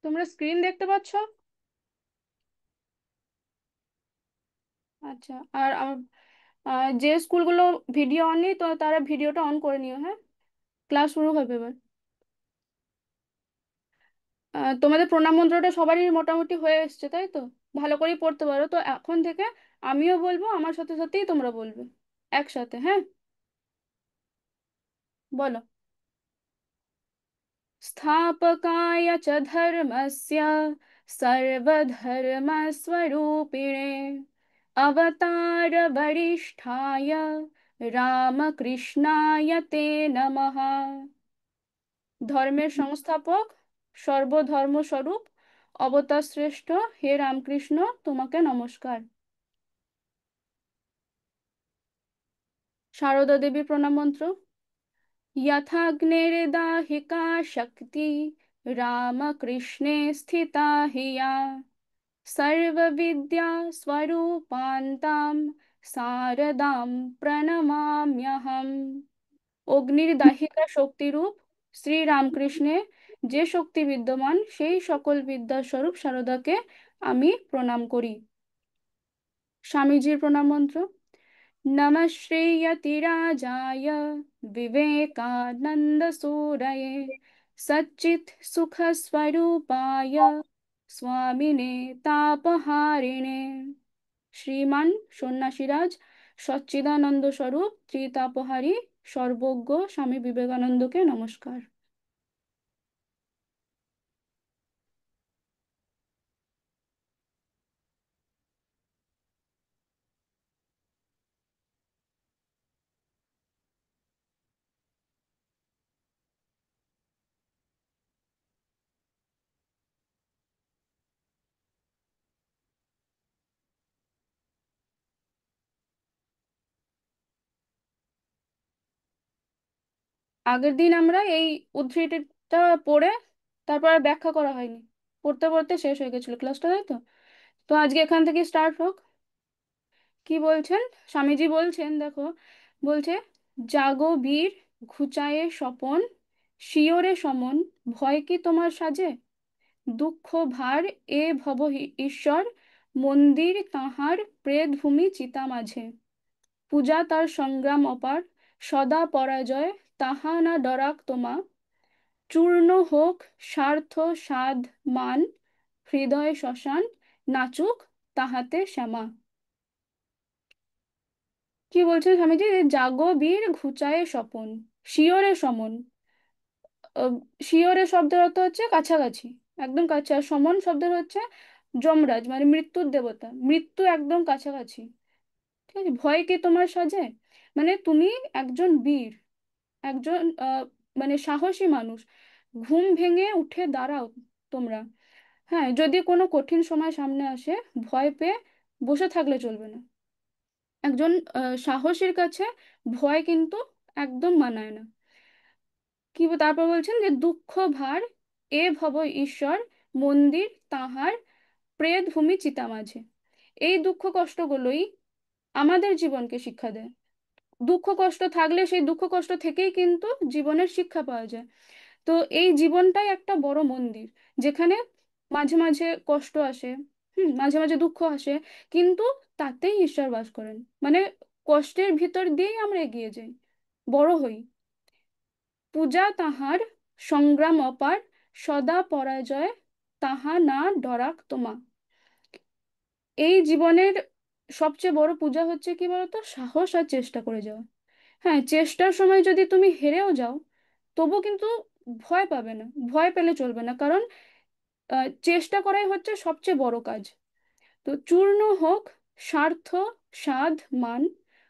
তোমরা স্ক্রিন দেখতে পাচ্ছ? আচ্ছা। আর যে স্কুলগুলো ভিডিও অন নেই তো তারা ভিডিওটা অন করে নিও, হ্যাঁ। ক্লাস শুরু হবে এবার। তোমাদের প্রণাম মন্ত্রটা সবারই মোটামুটি হয়ে এসছে, তাই তো? ভালো করেই পড়তে পারো তো এখন থেকে। আমিও বলবো, আমার সাথে সাথেই তোমরা বলবে একসাথে, হ্যাঁ। বলো। स्थापकाय च धर्मस्य सर्वधर्मस्वरूपिणे अवतारवरिष्ठाय रामकृष्णाय ते नमः। ধর্মের সংস্থাপক, সর্বধর্মস্বরূপ, অবতার শ্রেষ্ঠ হে রামকৃষ্ণ, তোমাকে নমস্কার। সারদা দেবীর প্রণাম মন্ত্র। यथाग्निर्दाहिका शक्ति रामकृष्णे स्थिता हि या सर्वविद्या स्वरूपान्तां शारदां प्रणमाम्यहम्। অগ্নির দাহিকা শক্তিরূপ শ্রী রামকৃষ্ণে যে শক্তি বিদ্যমান সেই সকল বিদ্যার স্বরূপ সারদাকে আমি প্রণাম করি। স্বামীজির প্রণাম মন্ত্র। নমঃ শ্রীয়তিরাজায় विवेकानन्दसूरये सच्चित् सुखस्वरूपाय स्वामिने तापहारिणे। শ্রীমান সন্ন্যাসীরাজ সচ্চিদানন্দ স্বরূপ ত্রিতাপহারী সর্বজ্ঞ স্বামী বিবেকানন্দকে নমস্কার। আগের দিন আমরা এই উদ্ধৃতিটা পড়ে তারপর আর ব্যাখ্যা করা হয়নি, পড়তে পড়তে শেষ হয়ে গেছিল ক্লাসটা, তাই তো? তো আজকে এখান থেকে স্টার্ট হোক। কি বলছেন? স্বামীজি বলছেন, দেখো, বলছে, জাগো বীর, ঘুচায়ে স্বপন, শিওরে সমন, ভয় কি তোমার সাজে, দুঃখ ভার এ ভব ঈশ্বর, মন্দির তাহার প্রেতভূমি চিতা মাঝে, পূজা তার সংগ্রাম অপার, সদা পরাজয় তাহা না ডরাক তোমা, চূর্ণ হোক স্বার্থ সাধ মান, হৃদয় শ্মশান নাচুক তাহাতে শ্যামা। কি বলছেন স্বামীজি? যে জাগো বীর ঘুচায়ে স্বপন, শিয়রে সমন। আহ, শিয়রে শব্দের অর্থ হচ্ছে কাছাকাছি, একদম কাছে। আর সমন শব্দের হচ্ছে যমরাজ, মানে মৃত্যুর দেবতা, মৃত্যু একদম কাছাকাছি। ঠিক আছে। ভয় কি তোমার সাজে, মানে তুমি একজন বীর, একজন মানে সাহসী মানুষ। ঘুম ভেঙে উঠে দাঁড়াও তোমরা। হ্যাঁ, যদি কোনো কঠিন সময় সামনে আসে, ভয় পেয়ে বসে থাকলে চলবে না। একজন সাহসীর কাছে ভয় কিন্তু একদম মানায় না। তারপর বলছেন যে দুঃখ ভার এ ভব ঈশ্বর, মন্দির তাহার প্রেত ভূমি চিতা মাঝে। এই দুঃখ কষ্টগুলোই আমাদের জীবনকে শিক্ষা দেয়। দুঃখ কষ্ট থাকলে সেই দুঃখ কষ্ট থেকেই কিন্তু জীবনের শিক্ষা পাওয়া যায়। তো এই জীবনটাই একটা বড় মন্দির, যেখানে মাঝে মাঝে কষ্ট আসে, মাঝে মাঝে দুঃখ আসে, কিন্তু তাতেই ঈশ্বর বাস করেন। মানে কষ্টের ভিতর দিয়েই আমরা এগিয়ে যাই, বড় হই। পূজা তাহার সংগ্রাম অপার, সদা পরাজয় তাহা না ডরাক তোমা। এই জীবনের সবচেয়ে বড় পূজা হচ্ছে কি বলতো? সাহস আর চেষ্টা করে যাওয়া। হ্যাঁ, চেষ্টার সময় যদি তুমি হেরেও যাও, তবু কিন্তু ভয় পাবে না, ভয় পেলে চলবে না, কারণ চেষ্টা করাই হচ্ছে সবচেয়ে বড় কাজ। তো চূর্ণ হোক স্বার্থ সাধ মান,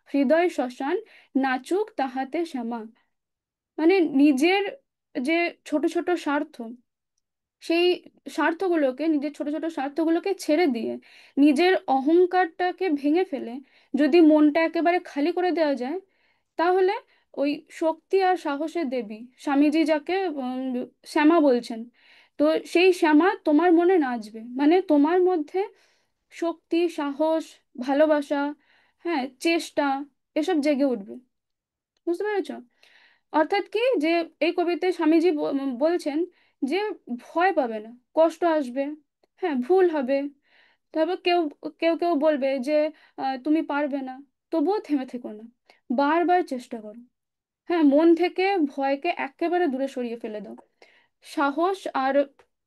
হৃদয় শ্মশান নাচুক তাহাতে শ্যামা। মানে নিজের যে ছোট ছোট স্বার্থ, সেই স্বার্থগুলোকে, নিজের ছোট ছোট স্বার্থগুলোকে ছেড়ে দিয়ে, নিজের অহংকারটাকে ভেঙে ফেলে যদি মনটা একেবারে খালি করে দেওয়া যায়, তাহলে ওই শক্তি আর সাহসের দেবী স্বামীজি যাকে শ্যামা বলছেন, তো সেই শ্যামা তোমার মনে নাচবে। মানে তোমার মধ্যে শক্তি, সাহস, ভালোবাসা, হ্যাঁ, চেষ্টা, এসব জেগে উঠবে। বুঝতে পেরেছ? অর্থাৎ কি, যে এই কবিতায় স্বামীজি বলছেন যে ভয় পাবে না, কষ্ট আসবে, হ্যাঁ ভুল হবে, তারপর কেউ কেউ কেউ বলবে যে তুমি পারবে না, তবুও থেমে থেকো না, বারবার চেষ্টা করো। হ্যাঁ, মন থেকে ভয়কে একেবারে দূরে সরিয়ে ফেলে দাও। সাহস আর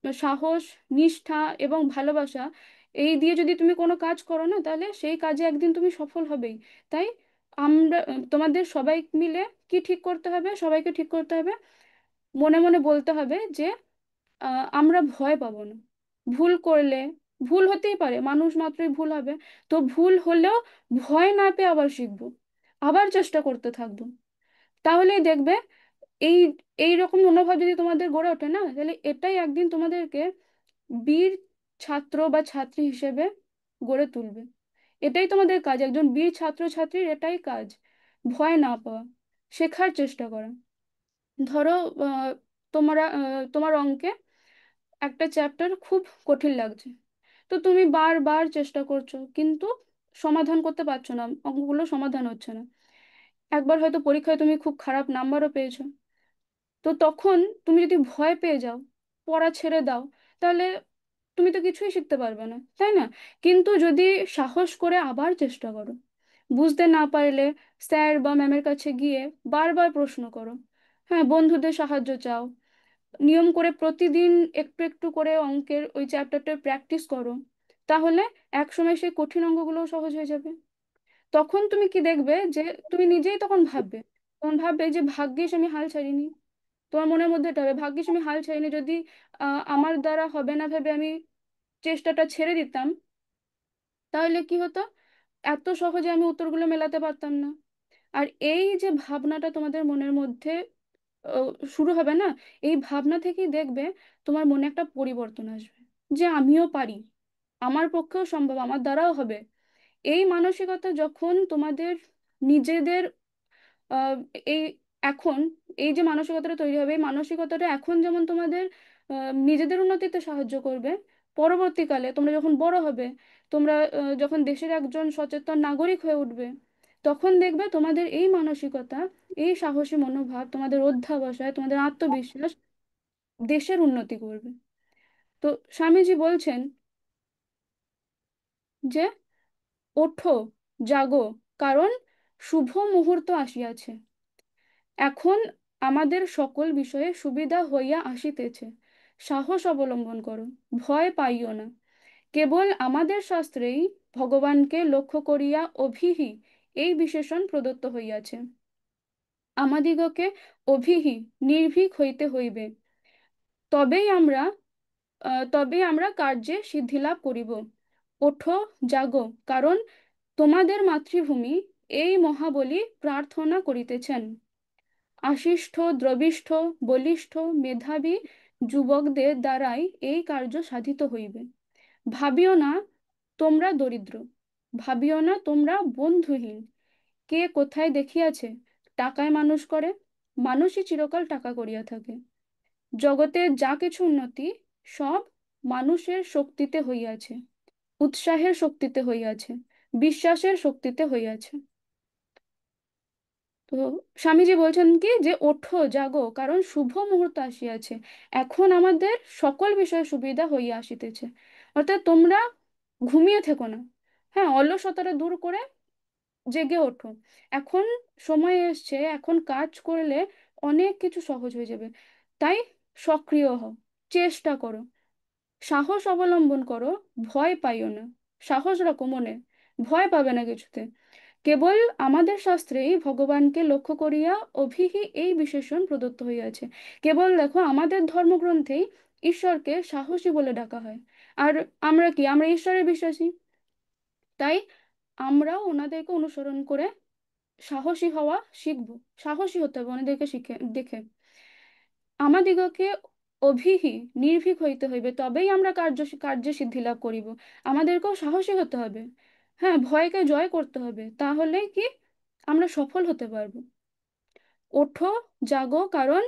সাহস, নিষ্ঠা এবং ভালোবাসা, এই দিয়ে যদি তুমি কোনো কাজ করো না, তাহলে সেই কাজে একদিন তুমি সফল হবেই। তাই আমরা তোমাদের সবাই মিলে কি ঠিক করতে হবে, সবাইকে ঠিক করতে হবে, মনে মনে বলতে হবে যে আমরা ভয় পাবো না। ভুল করলে, ভুল হতেই পারে, মানুষ মাত্রই ভুল হবে, তো ভুল হলেও ভয় না পেয়ে আবার শিখবো, আবার চেষ্টা করতে থাকবো। তাহলেই দেখবে এই এই রকম মনোভাব যদি তোমাদের গড়ে ওঠে না, তাহলে এটাই একদিন তোমাদেরকে বীর ছাত্র বা ছাত্রী হিসেবে গড়ে তুলবে। এটাই তোমাদের কাজ, একজন বীর ছাত্র ছাত্রীর এটাই কাজ, ভয় না পাওয়া, শেখার চেষ্টা করা। ধরো তোমার অঙ্কে একটা চ্যাপ্টার খুব কঠিন লাগছে, তো তুমি বারবার চেষ্টা করছো কিন্তু সমাধান করতে পারছো না, অঙ্কগুলো সমাধান হচ্ছে না। একবার হয়তো পরীক্ষায় তুমি খুব খারাপ নাম্বারও পেয়েছো, তো তখন তুমি যদি ভয় পেয়ে যাও, পড়া ছেড়ে দাও, তাহলে তুমি তো কিছুই শিখতে পারবে না, তাই না? কিন্তু যদি সাহস করে আবার চেষ্টা করো, বুঝতে না পারলে স্যার বা ম্যামের কাছে গিয়ে বারবার প্রশ্ন করো, হ্যাঁ বন্ধুদের সাহায্য চাও, নিয়ম করে প্রতিদিন একটু একটু করে অঙ্কের ওই চ্যাপ্টারটা প্র্যাকটিস করো, তাহলে একসময় সেই কঠিন অঙ্কগুলোও সহজ হয়ে যাবে। তখন তুমি কি দেখবে যে তুমি নিজেই তখন ভাববে যে ভাগ্যিস আমি হাল ছাড়িনি। তোমার মনের মধ্যে এটা হবে, ভাগ্যিস আমি হাল ছাড়িনি, যদি আমার দ্বারা হবে না ভেবে আমি চেষ্টাটা ছেড়ে দিতাম, তাহলে কি হতো, এত সহজে আমি উত্তরগুলো মেলাতে পারতাম না। আর এই যে ভাবনাটা তোমাদের মনের মধ্যে আহ, শুরু হবে না, এই ভাবনা থেকেই দেখবে তোমার মনে একটা পরিবর্তন আসবে, যে আমিও পারি, আমার পক্ষেও সম্ভব, আমার দ্বারাও হবে। এই মানসিকতা যখন তোমাদের নিজেদের আহ, এই এখন এই যে মানসিকতাটা তৈরি হবে, এই মানসিকতাটা এখন যেমন তোমাদের নিজেদের উন্নতিতে সাহায্য করবে, পরবর্তীকালে তোমরা যখন বড় হবে, তোমরা যখন দেশের একজন সচেতন নাগরিক হয়ে উঠবে, তখন দেখবে তোমাদের এই মানসিকতা, এই সাহসী মনোভাব, তোমাদের অধ্যবসায়, তোমাদের আত্মবিশ্বাস দেশের উন্নতি করবে। তো স্বামীজি বলছেন যে ওঠো, জাগো, কারণ শুভ মুহূর্ত আসিয়াছে। এখন আমাদের সকল বিষয়ে সুবিধা হইয়া আসিতেছে। সাহস অবলম্বন করো, ভয় পাইও না। কেবল আমাদের শাস্ত্রেই ভগবানকে লক্ষ্য করিয়া অভিহি এই বিশেষণ প্রদত্ত হইয়াছে। আমাদিগকে অভিহি, নির্ভীক হইতে হইবে, তবেই আমরা তবেই আমরা কার্যে সিদ্ধিলাভ করিব। ওঠো, জাগো, কারণ তোমাদের মাতৃভূমি এই মহাবলী প্রার্থনা করিতেছেন। আশিষ্ঠ, দ্রবিষ্ঠ, বলিষ্ঠ, মেধাবী যুবকদের দ্বারাই এই কার্য সাধিত হইবে। ভাবিও না তোমরা দরিদ্র, ভাবিও না তোমরা বন্ধুহীন। কে কোথায় দেখিয়াছে টাকায় মানুষ করে? মানুষই চিরকাল টাকা করিয়া থাকে। জগতের যা কিছু উন্নতি, সব মানুষের শক্তিতে হইয়াছে, উৎসাহের শক্তিতে হইয়াছে, বিশ্বাসের শক্তিতে হইয়াছে। তো স্বামীজি বলছেন কি, যে ওঠো, জাগো, কারণ শুভ মুহূর্ত আসিয়াছে। এখন আমাদের সকল বিষয়ে সুবিধা হইয়া আসিতেছে। অর্থাৎ তোমরা ঘুমিয়ে থেকো না, হ্যাঁ অলসতাটা দূর করে জেগে ওঠো। এখন সময় এসছে, এখন কাজ করলে অনেক কিছু সহজ হয়ে যাবে। তাই সক্রিয় হও, চেষ্টা করো, সাহস অবলম্বন করো, ভয় পাইও না। সাহস রাখো মনে, ভয় পাবে না কিছুতে। কেবল আমাদের শাস্ত্রেই ভগবানকে লক্ষ্য করিয়া অভিহি এই বিশেষণ প্রদত্ত হইয়াছে। কেবল দেখো আমাদের ধর্মগ্রন্থেই ঈশ্বরকে সাহসী বলে ডাকা হয়। আর আমরা কি, আমরা ঈশ্বরের বিশ্বাসী, তাই আমরাও ওনাদেরকে অনুসরণ করে সাহসী হওয়া শিখবো। সাহসী হতে হবে ওনাদেরকে শিখে দেখে। আমাদিগকে অভিহি, নির্ভীক হইতে হইবে, তবেই আমরা কার্যে সিদ্ধি লাভ করিব। আমাদেরকেও সাহসী হতে হবে, হ্যাঁ ভয়কে জয় করতে হবে, তাহলেই কি আমরা সফল হতে পারবো। ওঠো, জাগো, কারণ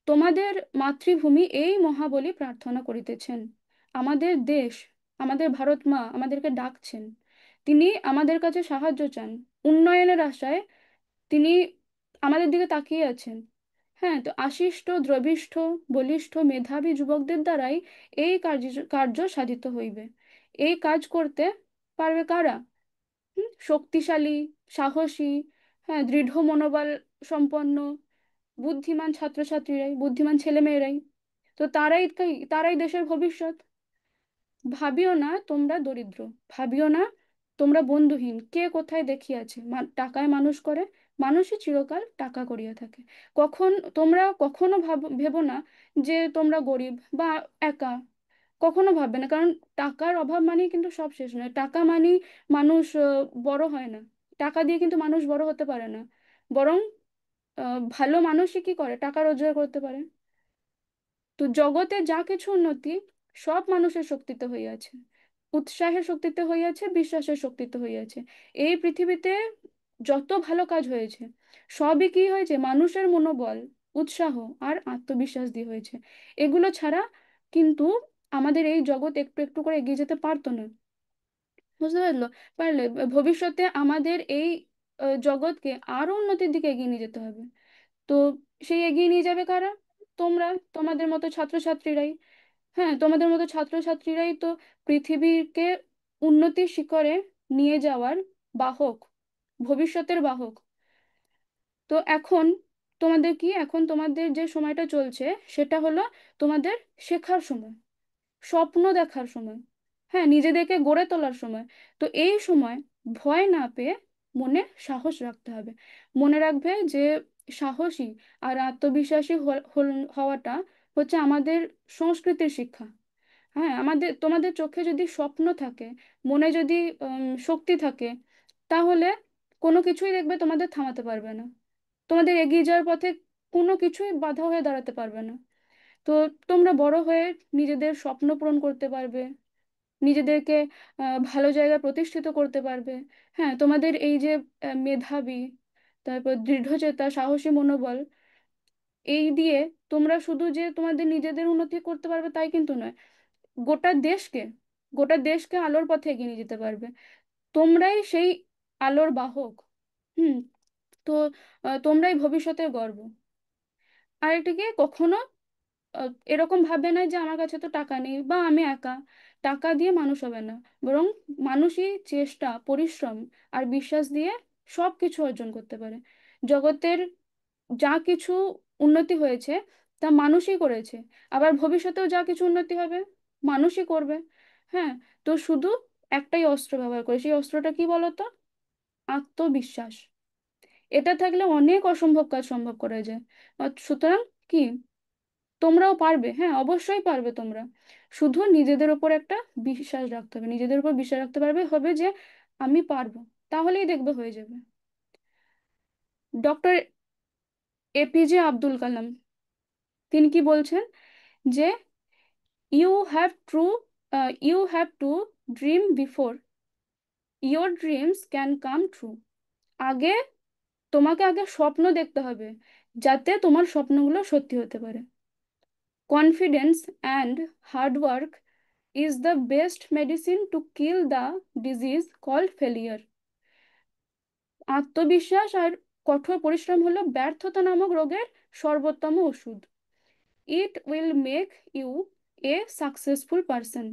তোমাদের মাতৃভূমি এই মহাবলী প্রার্থনা করিতেছেন। আমাদের দেশ, আমাদের ভারত মা আমাদেরকে ডাকছেন, তিনি আমাদের কাছে সাহায্য চান, উন্নয়নের আশায় তিনি আমাদের দিকে তাকিয়ে আছেন। হ্যাঁ, তো আশিষ্ট দ্রবিষ্ঠ বলিষ্ঠ মেধাবী যুবকদের দ্বারাই এই কার্য সাধিত হইবে। এই কাজ করতে পারবে কারা? শক্তিশালী, সাহসী, হ্যাঁ, দৃঢ় মনোবল সম্পন্ন, বুদ্ধিমান ছাত্রছাত্রীরাই, বুদ্ধিমান ছেলেমেয়েরাই। তো তারাই দেশের ভবিষ্যৎ। ভাবিও না তোমরা দরিদ্র, ভাবিও না তোমরা বন্ধুহীন। কে কোথায় দেখিয়াছে টাকায় মানুষ করে? মানুষই চিরকাল টাকা করিয়া থাকে। তোমরা কখনো ভেবো না যে তোমরা গরিব বা একা। কখনো ভাববে না, কারণ টাকার অভাব মানেই কিন্তু সব শেষ নয়। টাকা মানেই মানুষ বড় হয় না। টাকা দিয়ে কিন্তু মানুষ বড় হতে পারে না। বরং ভালো মানুষই কি করে, টাকা রোজগার করতে পারে। তো জগতে যা কিছু উন্নতি, সব মানুষের শক্তিতে হইয়াছে। উৎসাহের শক্তিতে হইয়াছে, বিশ্বাসের শক্তিতে হইয়াছে। এই পৃথিবীতে যত ভালো কাজ হয়েছে, সবই কি হয়েছে? মানুষের মনোবল, উৎসাহ আর আত্মবিশ্বাস দিয়ে হয়েছে। এগুলো ছাড়া কিন্তু আমাদের এই জগৎ একটু একটু করে এগিয়ে যেতে পারতো না। বুঝতে পারলে? ভবিষ্যতে আমাদের এই জগৎকে আরো উন্নতির দিকে এগিয়ে নিয়ে যেতে হবে। তো সেই এগিয়ে নিয়ে যাবে কারা? তোমরা, তোমাদের মতো ছাত্রছাত্রীরাই। হ্যাঁ, তোমাদের মতো ছাত্রছাত্রীরাই তো পৃথিবীকে উন্নতির শিখরে নিয়ে যাওয়ার বাহক, ভবিষ্যতের বাহক। তো এখন তোমাদের যে সময়টা চলছে, সেটা হলো তোমাদের শেখার সময়, স্বপ্ন দেখার সময়, হ্যাঁ, নিজেদেরকে গড়ে তোলার সময়। তো এই সময় ভয় না পেয়ে মনে সাহস রাখতে হবে। মনে রাখবে যে সাহসী আর আত্মবিশ্বাসী হওয়াটা হচ্ছে আমাদের সংস্কৃতির শিক্ষা। হ্যাঁ, তোমাদের চোখে যদি স্বপ্ন থাকে, মনে যদি শক্তি থাকে, তাহলে কোনো কিছুই দেখবে তোমাদের থামাতে পারবে না। তোমাদের এগিয়ে যাওয়ার পথে কোনো কিছুই বাধা হয়ে দাঁড়াতে পারবে না। তো তোমরা বড় হয়ে নিজেদের স্বপ্ন পূরণ করতে পারবে, নিজেদেরকে ভালো জায়গায় প্রতিষ্ঠিত করতে পারবে। হ্যাঁ, তোমাদের এই যে মেধাবী, তারপর দৃঢ়চেতা, সাহসী মনোবল, এই দিয়ে তোমরা শুধু যে তোমাদের নিজেদের উন্নতি করতে পারবে তাই কিন্তু নয়, গোটা দেশকে গোটা দেশকে আলোর পথে এগিয়ে নিয়ে যেতে পারবে। তোমরাই সেই আলোর বাহক। হুম। তো তোমরাই ভবিষ্যতের গর্ব। আর এটিকে কখনো এরকম ভাববে না যে আমার কাছে তো টাকা নেই বা আমি একা। টাকা দিয়ে মানুষ হবে না, বরং মানুষই চেষ্টা, পরিশ্রম আর বিশ্বাস দিয়ে সব কিছু অর্জন করতে পারে। জগতের যা কিছু উন্নতি হয়েছে তা মানুষই করেছে। আবার ভবিষ্যতেও যা কিছু উন্নতি হবে, মানুষই করবে। হ্যাঁ, তো শুধু একটাই অস্ত্র ব্যবহার করে, সেই অস্ত্রটা কি বলতো? আত্মবিশ্বাস। এটা থাকলে অনেক অসম্ভব কাজ সম্ভব করা যায়। সুতরাং কি, তোমরাও পারবে, হ্যাঁ, অবশ্যই পারবে তোমরা। শুধু নিজেদের উপর একটা বিশ্বাস রাখতে হবে, নিজেদের উপর বিশ্বাস রাখতে পারবে হবে যে আমি পারবো, তাহলেই দেখবে হয়ে যাবে। ডক্টর এপিজে আব্দুল কালাম, তিনি কি বলছেন? যে you have true you have to dream before your dreams can come true. আগে তোমাকে স্বপ্ন দেখতে হবে, যাতে তোমার স্বপ্নগুলো সত্যি হতে পারে। Confidence and hard work is the best medicine to kill the disease called failure. আত্মবিশ্বাস আর কঠোর পরিশ্রম হলো ব্যর্থতা নামক রোগের সর্বোত্তম ওষুধ। It will make you a successful person.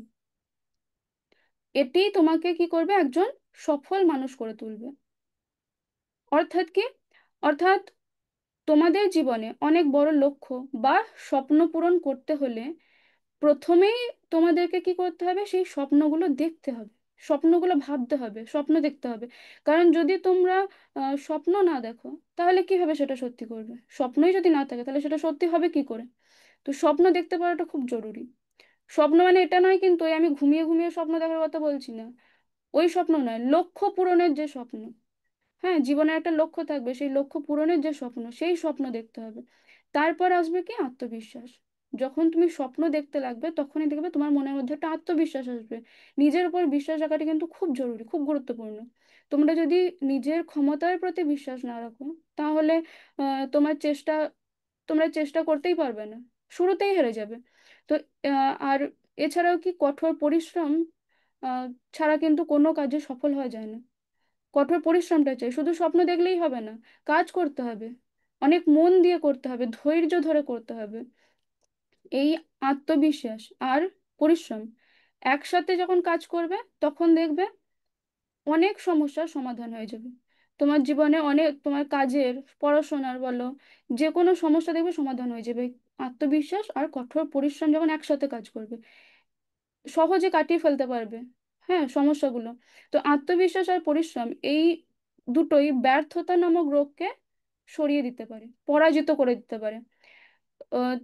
এটি তোমাকে কি করবে? একজন সফল মানুষ করে তুলবে। অর্থাৎ কি? অর্থাৎ তোমাদের জীবনে অনেক বড় লক্ষ্য বা স্বপ্ন পূরণ করতে হলে প্রথমেই তোমাদেরকে কি করতে হবে? সেই স্বপ্নগুলো দেখতে হবে, স্বপ্নগুলো ভাবতে হবে, স্বপ্ন দেখতে হবে। কারণ যদি তোমরা স্বপ্ন না দেখো, তাহলে কিভাবে সেটা সত্যি করবে? স্বপ্নই যদি না থাকে, তাহলে সেটা সত্যি হবে কি করে? তো স্বপ্ন দেখতে পারাটা খুব জরুরি। স্বপ্ন মানে এটা নয় কিন্তু ওই আমি ঘুমিয়ে ঘুমিয়ে স্বপ্ন দেখার কথা বলছি না। ওই স্বপ্ন নয়, লক্ষ্য পূরণের যে স্বপ্ন। হ্যাঁ, জীবনের একটা লক্ষ্য থাকবে, সেই লক্ষ্য পূরণের যে স্বপ্ন, সেই স্বপ্ন দেখতে হবে। তারপর আসবে কি? আত্মবিশ্বাস। যখন তুমি স্বপ্ন দেখতে লাগবে, তখনই দেখবে তোমার মনের মধ্যে একটা আত্মবিশ্বাস আসবে। নিজের উপর বিশ্বাস রাখাটা কিন্তু খুব জরুরি, খুব গুরুত্বপূর্ণ। তোমরা যদি নিজের ক্ষমতার প্রতি বিশ্বাস না রাখো, তাহলে আহ, তোমার চেষ্টা তোমরা চেষ্টা করতেই পারবে না, শুরুতেই হেরে যাবে। তো আর এছাড়াও কি, কঠোর পরিশ্রম আহ, ছাড়া কিন্তু কোনো কাজে সফল হওয়া যায় না। কঠোর পরিশ্রমটা চাই, শুধু স্বপ্ন দেখলেই হবে না, কাজ করতে হবে। অনেক মন দিয়ে করতে হবে, ধৈর্য ধরে করতে হবে। এই আত্মবিশ্বাস আর পরিশ্রম একসাথে যখন কাজ করবে, তখন দেখবে অনেক সমস্যার সমাধান হয়ে যাবে। তোমার জীবনে অনেক, তোমার কাজের, পড়াশোনার বলো, যে কোনো সমস্যা দেখবে সমাধান হয়ে যাবে। আত্মবিশ্বাস আর কঠোর পরিশ্রম যখন একসাথে কাজ করবে, সহজে কাটিয়ে ফেলতে পারবে হ্যাঁ সমস্যাগুলো। তো আত্মবিশ্বাস আর পরিশ্রম এই দুটোই ব্যর্থতা নামক রোগকে সরিয়ে দিতে পারে, পরাজিত করে দিতে পারে।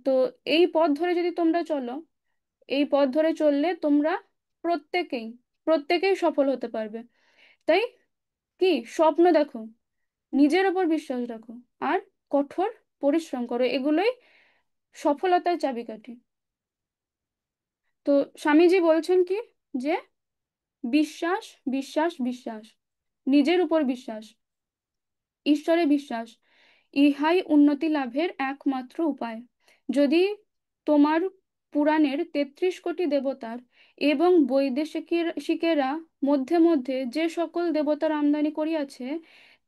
তো এই পথ ধরে যদি তোমরা চলো, এই পথ ধরে চললে তোমরা প্রত্যেকেই প্রত্যেকেই সফল হতে পারবে। তাই কি, স্বপ্ন দেখো, নিজের ওপর বিশ্বাস রাখো, আর কঠোর পরিশ্রম করো, এগুলোই সফলতার চাবিকাঠি। তো স্বামীজি বলছেন কি, যে বিশ্বাস, বিশ্বাস, বিশ্বাস, নিজের উপর বিশ্বাস, ঈশ্বরে বিশ্বাস, ইহাই উন্নতি লাভের একমাত্র উপায়। যদি তোমার পুরাণের 33 কোটি দেবতার এবং বৈদেশিকেরা মধ্যে মধ্যে যে সকল দেবতার আমদানি করিয়াছে,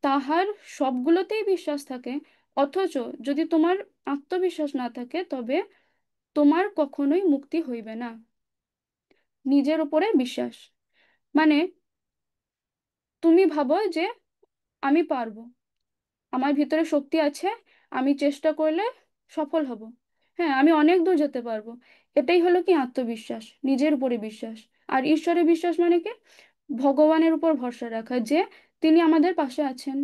তাহার সবগুলোতেই বিশ্বাস থাকে, অথচ যদি তোমার আত্মবিশ্বাস না থাকে, তবে তোমার কখনোই মুক্তি হইবে না। নিজের উপরে বিশ্বাস মানে, তুমি ভাবো যে আমি পারবো, আমার ভিতরে শক্তি আছে, আমি চেষ্টা করলে সফল হব, হ্যাঁ আমি অনেক দূর যেতে পারবো। এটাই হলো কি আত্মবিশ্বাস, নিজের উপরে বিশ্বাস। আর ঈশ্বরে বিশ্বাস মানে কি, ভগবানের উপর ভরসা রাখা, যে তিনি আমাদের পাশে আছেন,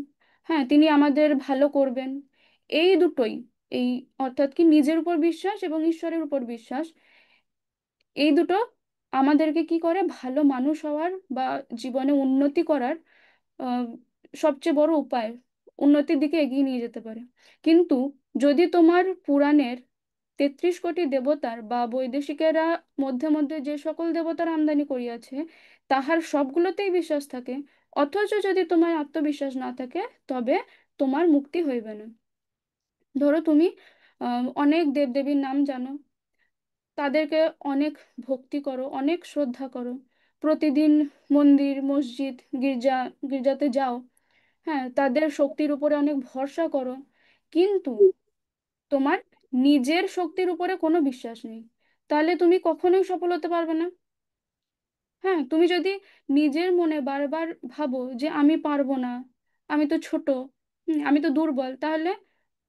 হ্যাঁ তিনি আমাদের ভালো করবেন। এই দুটোই, এই অর্থাৎ কি নিজের উপর বিশ্বাস এবং ঈশ্বরের উপর বিশ্বাস, এই দুটো আমাদেরকে কি করে, ভালো মানুষ হওয়ার বা জীবনে উন্নতি করার আহ, সবচেয়ে বড় উপায়, উন্নতির দিকে এগিয়ে নিয়ে যেতে পারে। কিন্তু যদি তোমার পুরাণের 33 কোটি দেবতার বা বৈদেশিকেরা মধ্যে মধ্যে যে সকল দেবতার আমদানি করিয়াছে, তাহার সবগুলোতেই বিশ্বাস থাকে, অথচ যদি তোমার আত্মবিশ্বাস না থাকে, তবে তোমার মুক্তি হইবে না। ধরো তুমি অনেক দেবদেবীর নাম জানো, তাদেরকে অনেক ভক্তি করো, অনেক শ্রদ্ধা করো, প্রতিদিন মন্দির, মসজিদ, গির্জাতে যাও, হ্যাঁ তাদের শক্তির উপরে অনেক ভরসা করো, কিন্তু তোমার নিজের শক্তির উপরে কোনো বিশ্বাস নেই, তাহলে তুমি কখনোই সফল হতে পারবে না। হ্যাঁ তুমি যদি নিজের মনে বারবার ভাবো যে আমি পারবো না, আমি তো ছোট, আমি তো দুর্বল, তাহলে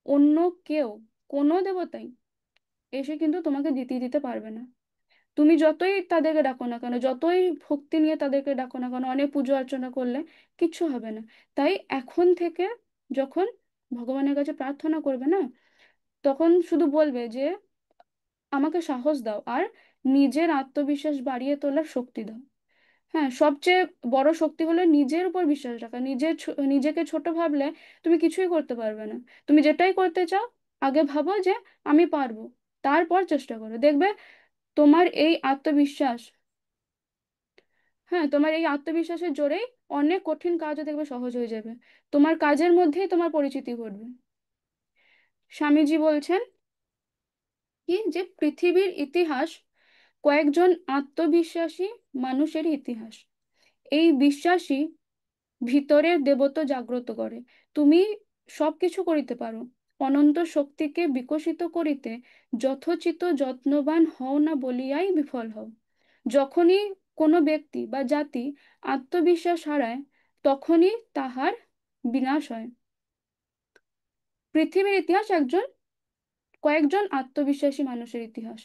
অন্য কেউ, কোনো দেবতাই এসে কিন্তু তোমাকে জিতিয়ে দিতে পারবে না। তুমি যতই তাদেরকে ডাকো না কেন, যতই ভক্তি নিয়ে তাদেরকে ডাকো না কেন, অনেক পুজো অর্চনা করলে কিচ্ছু হবে না। তাই এখন থেকে যখন ভগবানের কাছে প্রার্থনা করবে না, তখন শুধু বলবে যে আমাকে সাহস দাও, আর নিজের আত্মবিশ্বাস বাড়িয়ে তোলার শক্তি দাও। হ্যাঁ সবচেয়ে বড় শক্তি হলো নিজের উপর বিশ্বাস রাখা। নিজেকে ছোট ভাবলে তুমি কিছুই করতে পারবে না। তুমি যেটাই করতে চাও, আগে ভাবো যে আমি পারবো, তারপর চেষ্টা করো, দেখবে তোমার এই আত্মবিশ্বাস, হ্যাঁ তোমার এই আত্মবিশ্বাসের জোরেই অনেক কঠিন কাজও দেখবে সহজ হয়ে যাবে। তোমার কাজের মধ্যেই তোমার পরিচিতি ঘটবে। স্বামীজি বলছেন কি, যে পৃথিবীর ইতিহাস কয়েকজন আত্মবিশ্বাসী মানুষের ইতিহাস। এই বিশ্বাসী ভিতরের দেবত্ব জাগ্রত করে। তুমি সব কিছু করিতে পারো, অনন্ত শক্তিকে বিকশিত করিতে যথোচিত যত্নবান হও না বলিয়াই বিফল হও। যখনই কোনো ব্যক্তি বা জাতি আত্মবিশ্বাস হারায়, তখনই তাহার বিনাশ হয়। পৃথিবীর ইতিহাস কয়েকজন আত্মবিশ্বাসী মানুষের ইতিহাস,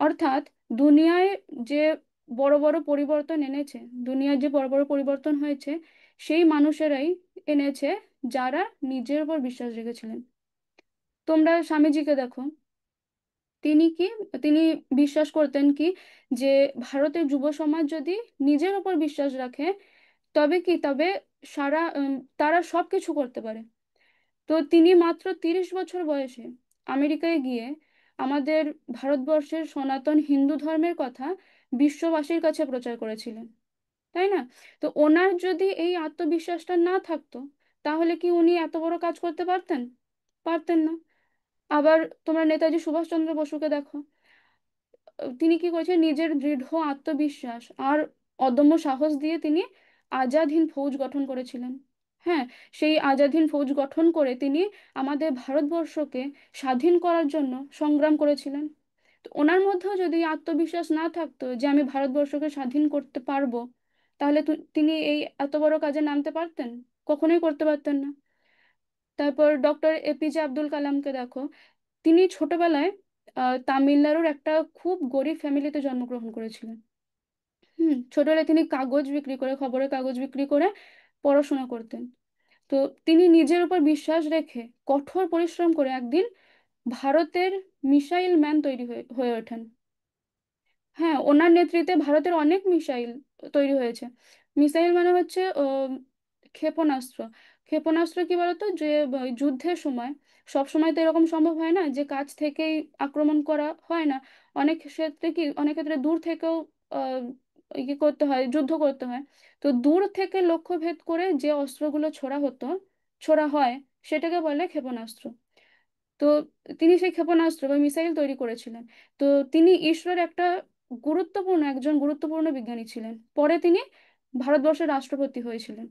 অর্থাৎ দুনিয়ায় যে বড় বড় পরিবর্তন এনেছে, দুনিয়ার যে বড় বড় পরিবর্তন হয়েছে, সেই মানুষেরাই এনেছে যারা নিজের উপর বিশ্বাস রেখেছিলেন। তোমরা স্বামীজিকে দেখো, কি তিনি বিশ্বাস করতেন কি, যে ভারতের যুব সমাজ যদি নিজের উপর বিশ্বাস রাখে, তবে সারা তারা সব কিছু করতে পারে। তো তিনি মাত্র 30 বছর বয়সে আমেরিকায় গিয়ে আমাদের ভারতবর্ষের সনাতন হিন্দু ধর্মের কথা বিশ্ববাসীর কাছে প্রচার করেছিলেন, তাই না? তো ওনার যদি এই আত্মবিশ্বাসটা না থাকতো, তাহলে কি উনি এত বড় কাজ করতে পারতেন? পারতেন না। আবার তোমরা নেতাজি সুভাষচন্দ্র বসুকে দেখো, তিনি কি করেছেন, নিজের দৃঢ় আত্মবিশ্বাস আর অদম্য সাহস দিয়ে তিনি আজাদ হিন্দ ফৌজ গঠন করেছিলেন। হ্যাঁ, সেই আজাদ হিন্দ ফৌজ গঠন করে তিনি আমাদের ভারতবর্ষকে স্বাধীন করার জন্য সংগ্রাম করেছিলেন। তো ওনার মধ্যেও যদি আত্মবিশ্বাস না থাকতো যে আমি ভারতবর্ষকে স্বাধীন করতে পারবো, তাহলে তিনি এই এত বড় কাজে নামতে পারতেন? কখনোই করতে পারতেন না। তারপর ডক্টর এপিজে আব্দুল কালামকে দেখো, তিনি ছোটবেলায় তামিলনাড়ুর একটা খুব গরিব ফ্যামিলিতে জন্মগ্রহণ করেছিলেন। ছোটবেলায় তিনি কাগজ বিক্রি করে, খবরের কাগজ বিক্রি করে পড়াশোনা করতেন। তো তিনি নিজের উপর বিশ্বাস রেখে কঠোর পরিশ্রম করে একদিন ভারতের মিসাইল ম্যান তৈরি হয়ে হয়ে ওঠেন। হ্যাঁ, ওনার নেতৃত্বে ভারতের অনেক মিসাইল তৈরি হয়েছে। মিসাইল মানে হচ্ছে ক্ষেপণাস্ত্র। ক্ষেপণাস্ত্র কি বলতো, যে যুদ্ধের সময় সব সময় তো এরকম সম্ভব হয় না যে কাছ থেকেই আক্রমণ করা হয় না। অনেক ক্ষেত্রে দূর থেকেও আহ, ইয়ে করতে হয়, যুদ্ধ করতে হয়। তো দূর থেকে লক্ষ্যভেদ করে যে অস্ত্রগুলো ছোড়া হয়, সেটাকে বলে ক্ষেপণাস্ত্র। তো তিনি সেই ক্ষেপণাস্ত্র বা মিসাইল তৈরি করেছিলেন। তো তিনি ইসরোর একজন গুরুত্বপূর্ণ বিজ্ঞানী ছিলেন। পরে তিনি ভারতবর্ষের রাষ্ট্রপতি হয়েছিলেন।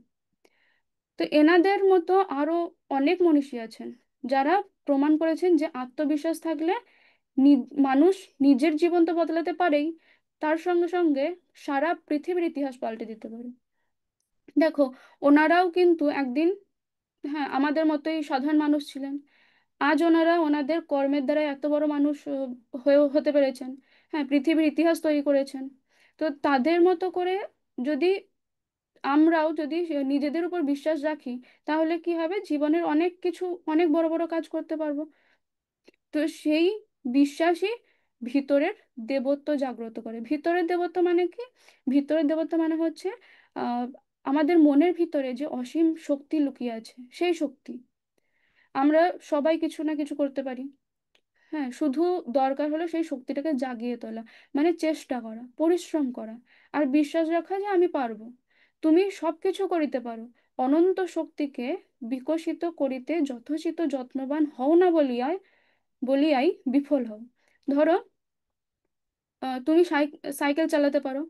তো এনাদের মতো আরো অনেক মনীষী আছেন, যারা প্রমাণ করেছেন যে আত্মবিশ্বাস থাকলে মানুষ নিজের জীবন তো বদলাতে পারেই, তার সঙ্গে সঙ্গে সারা পৃথিবীর ইতিহাস পাল্টে দিতে পারে। দেখো, ওনারাও কিন্তু একদিন, হ্যাঁ, আমাদের মতোই সাধারণ মানুষ ছিলেন। আজ ওনারা ওনাদের কর্মের দ্বারা এত বড় মানুষ হতে পেরেছেন। হ্যাঁ, পৃথিবীর ইতিহাস তৈরি করেছেন। তো তাদের মতো করে যদি আমরাও যদি নিজেদের উপর বিশ্বাস রাখি, তাহলে কি হবে, জীবনের অনেক কিছু, অনেক বড় বড় কাজ করতে পারবো। তো সেই বিশ্বাসই ভিতরের দেবত্ব জাগ্রত করে। ভিতরের দেবত্ব মানে কি? ভিতরের দেবত্ব মানে হচ্ছে আহ আমাদের মনের ভিতরে যে অসীম শক্তি লুকিয়ে আছে, সেই শক্তি। আমরা সবাই কিছু না কিছু করতে পারি। হ্যাঁ, শুধু দরকার হলো সেই শক্তিটাকে জাগিয়ে তোলা, মানে চেষ্টা করা, পরিশ্রম করা, আর বিশ্বাস রাখা যে আমি পারবো। তুমি সবকিছু করিতে পারো, অনন্ত শক্তিকে বিকশিত করিতে যথোচিত যত্নবান হও না বলিয়াই বিফল হও। ধরো, তুমি সাইকেল চালাতে পারো,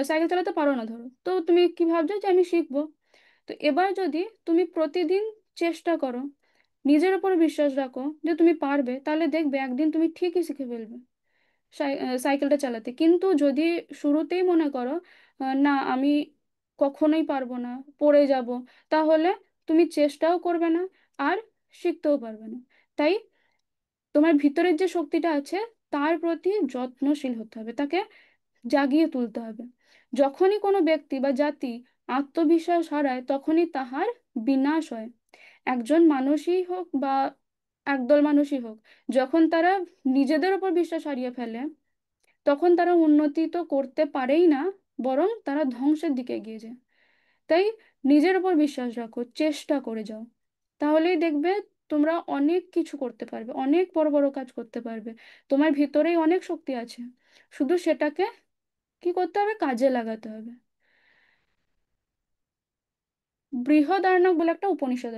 সাইকেল চালাতে পারো না, ধরো, তো তুমি কি ভাবছো যে আমি শিখবো। তো এবার যদি তুমি প্রতিদিন চেষ্টা করো, নিজের উপর বিশ্বাস রাখো যে তুমি পারবে, তাহলে দেখবে একদিন তুমি ঠিকই শিখে ফেলবে সাইকেলটা চালাতে। কিন্তু যদি শুরুতেই মনে করো না আমি কখনোই পারবো না, পড়ে যাব, তাহলে তুমি চেষ্টাও করবে না, আর শিখতেও পারবে না। তাই তোমার ভিতরের যে শক্তিটা আছে, তার প্রতি যত্নশীল হতে হবে, তাকে জাগিয়ে তুলতে হবে। যখনই কোনো ব্যক্তি বা জাতি আত্মবিশ্বাস হারায়, তখনই তাহার বিনাশ হয়। একজন মানুষই হোক বা একদল মানুষই হোক, যখন তারা নিজেদের ওপর বিশ্বাস হারিয়ে ফেলে, তখন তারা উন্নতি তো করতে পারেই না, বরং তারা ধ্বংসের দিকে এগিয়ে যায়। তাই নিজের উপর বিশ্বাস রাখো, চেষ্টা করে যাও, তাহলেই দেখবে তোমরা অনেক কিছু করতে পারবে, অনেক বড় বড় কাজ করতে পারবে। তোমার ভিতরেই অনেক শক্তি আছে, শুধু সেটাকে কি করতে হবে, কাজে লাগাতে হবে। বৃহদ আরণ্যক বলে একটা উপনিষদ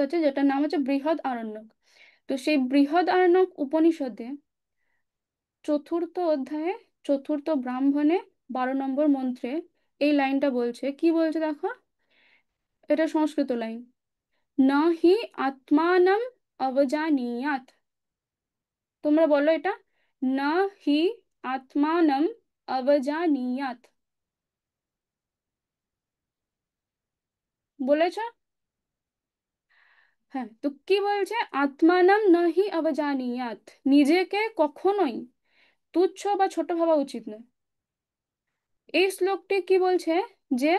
আছে যেটার নাম হচ্ছে বৃহদ আরণ্যক। তো সেই বৃহদ আরণ্যক উপনিষদে চতুর্থ অধ্যায়ে চতুর্থ ব্রাহ্মণে 12 নম্বর মন্ত্রে এই লাইনটা বলছে, কি বলছে দেখো, এটা সংস্কৃত লাইন। ন হি আত্মানম অবজানিয়াত। তোমরা বলো এটা, ন হি আত্মানম অবজানিয়াত। বলেছ? হ্যাঁ, তো কি বলছে, আত্মানম নহি অবজানিয়াত, নিজেকে কখনোই তুচ্ছ বা ছোট ভাবা উচিত নয়। এই শ্লোকটি কি বলছে, যে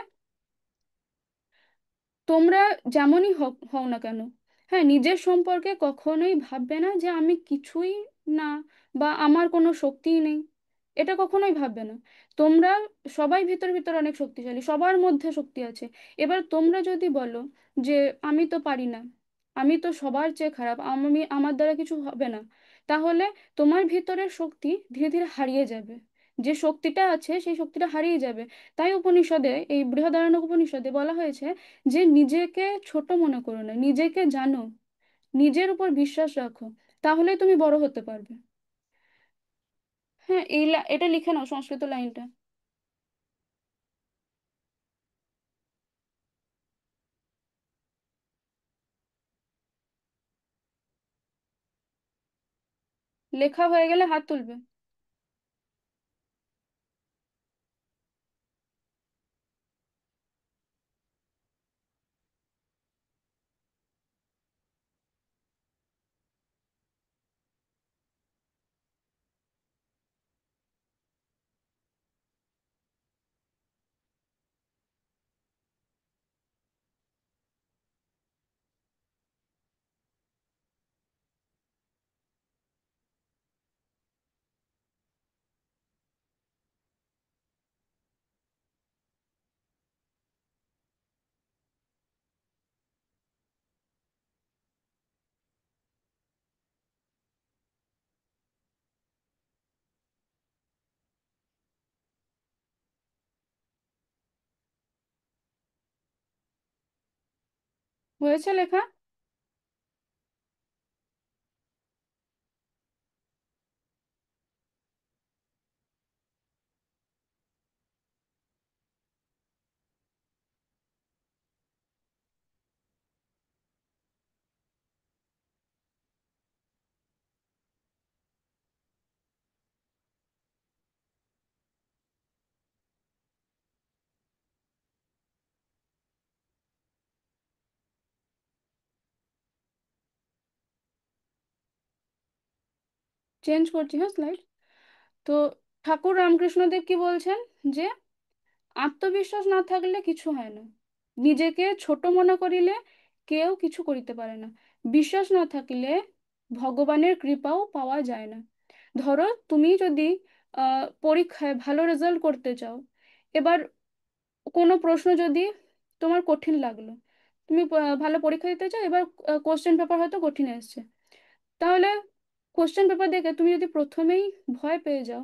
তোমরা যেমনই হও না কেন, হ্যাঁ, নিজের সম্পর্কে কখনোই ভাববে না যে আমি কিছুই না, বা আমার কোনো শক্তিই নেই। এটা কখনোই ভাববে না। তোমরা সবাই ভিতর ভিতর অনেক শক্তিশালী, সবার মধ্যে শক্তি আছে। এবার তোমরা যদি বলো যে আমি তো পারি না, আমি তো সবার চেয়ে খারাপ, আমার দ্বারা কিছু হবে না, তাহলে তোমার ভিতরের শক্তি ধীরে ধীরে হারিয়ে যাবে। যে শক্তিটা আছে সেই শক্তিটা হারিয়ে যাবে। তাই উপনিষদে, এই বৃহদারণ্যক উপনিষদে বলা হয়েছে যে নিজেকে ছোট মনে করো না, নিজেকে জানো, নিজের উপর বিশ্বাস রাখো, তাহলেই তুমি বড় হতে পারবে। হ্যাঁ, এটা লিখে নাও সংস্কৃত লাইনটা। লেখা হয়ে গেলে হাত তুলবে। হয়েছে লেখা? চেঞ্জ করছি, হ্যাঁ, স্লাইড। তো ঠাকুর রামকৃষ্ণদেব কি বলছেন, যে আত্মবিশ্বাস না থাকলে কিছু হয় না, নিজেকে ছোট মনে করিলে কেউ কিছু করিতে পারে না, বিশ্বাস না থাকিলে ভগবানের কৃপাও পাওয়া যায় না। ধরো তুমি যদি পরীক্ষায় ভালো রেজাল্ট করতে চাও, এবার কোনো প্রশ্ন যদি তোমার কঠিন লাগলো, তুমি ভালো পরীক্ষা দিতে চাও, এবার কোশ্চেন পেপার হয়তো কঠিন এসেছে, তাহলে কোশ্চেন পেপার দেখে তুমি যদি প্রথমেই ভয় পেয়ে যাও,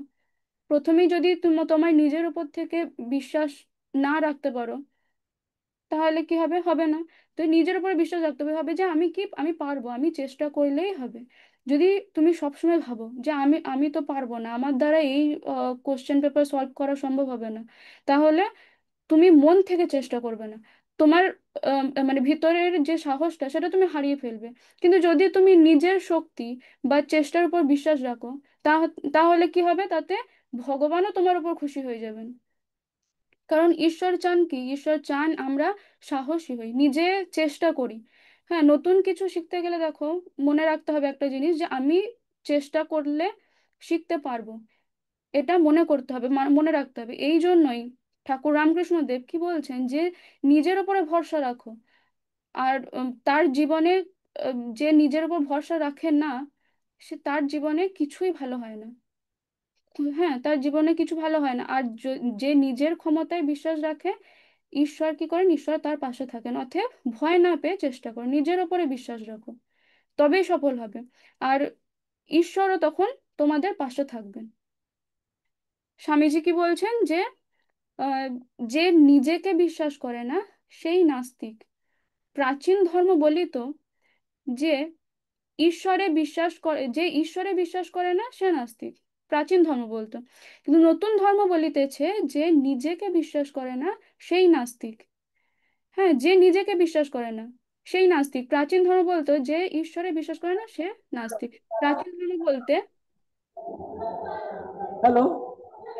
প্রথমেই যদি তুমি তোমার নিজের উপর থেকে বিশ্বাস না রাখতে পারো, তাহলে কি হবে? হবে না। তো নিজের উপর বিশ্বাস রাখতে হবে, হবে যে আমি পারবো, আমি চেষ্টা করলেই হবে। যদি তুমি সবসময় ভাবো যে আমি তো পারবো না, আমার দ্বারা এই কোশ্চেন পেপার সলভ করা সম্ভব হবে না, তাহলে তুমি মন থেকে চেষ্টা করবে না, তোমার মানে ভিতরের যে সাহসটা সেটা তুমি হারিয়ে ফেলবে। কিন্তু যদি তুমি নিজের শক্তি বা চেষ্টার উপর বিশ্বাস রাখো, তাহলে কি হবে, তাতে ভগবানও তোমার উপর খুশি হয়ে যাবেন। কারণ ঈশ্বর চান কি, ঈশ্বর চান আমরা সাহসী হই, নিজে চেষ্টা করি। হ্যাঁ, নতুন কিছু শিখতে গেলে দেখো, মনে রাখতে হবে একটা জিনিস, যে আমি চেষ্টা করলে শিখতে পারবো, এটা মনে করতে হবে, মনে রাখতে হবে। এই জন্যই ঠাকুর রামকৃষ্ণ দেব কি বলছেন, যে নিজের উপরে ভরসা রাখো। আর তার জীবনে যে নিজের উপর ভরসা রাখে না, সে তার জীবনে কিছুই ভালো হয় না। হ্যাঁ, তার জীবনে কিছু ভালো হয় না। আর যে নিজের ক্ষমতায় বিশ্বাস রাখে, ঈশ্বর কি করেন, ঈশ্বর তার পাশে থাকেন। অতএব ভয় না পেয়ে চেষ্টা করো, নিজের ওপরে বিশ্বাস রাখো, তবেই সফল হবে। আর ঈশ্বরও তখন তোমাদের পাশে থাকবেন। স্বামীজি কি বলছেন, যে আহ, যে নিজেকে বিশ্বাস করে না সেই নাস্তিক। প্রাচীন ধর্ম বলিত যে ঈশ্বরে বিশ্বাস করে না সে নাস্তিক, প্রাচীন ধর্ম বলতো। কিন্তু নতুন ধর্ম বলিতেছে যে নিজেকে বিশ্বাস করে না সেই নাস্তিক। হ্যাঁ, যে নিজেকে বিশ্বাস করে না সেই নাস্তিক। প্রাচীন ধর্ম বলতো যে ঈশ্বরে বিশ্বাস করে না সে নাস্তিক। প্রাচীন ধর্ম বলতে। হ্যালো।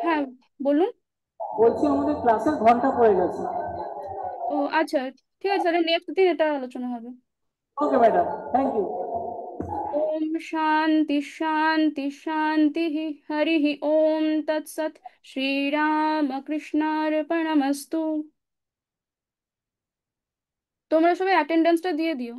হ্যাঁ, বলুন। বলছি আমাদের ক্লাসের ঘন্টা পড়ে গেছে। ও আচ্ছা, ঠিক আছে, তাহলে নেক্সট দিন এটা আলোচনা হবে। Okay madam, thank you. ওম শান্তি শান্তি শান্তি। হরি ওম তৎসৎ। শ্রীরামকৃষ্ণার্পণমস্তু। তোমরা সবাই অ্যাটেন্ডেন্সটা দিয়ে দিও।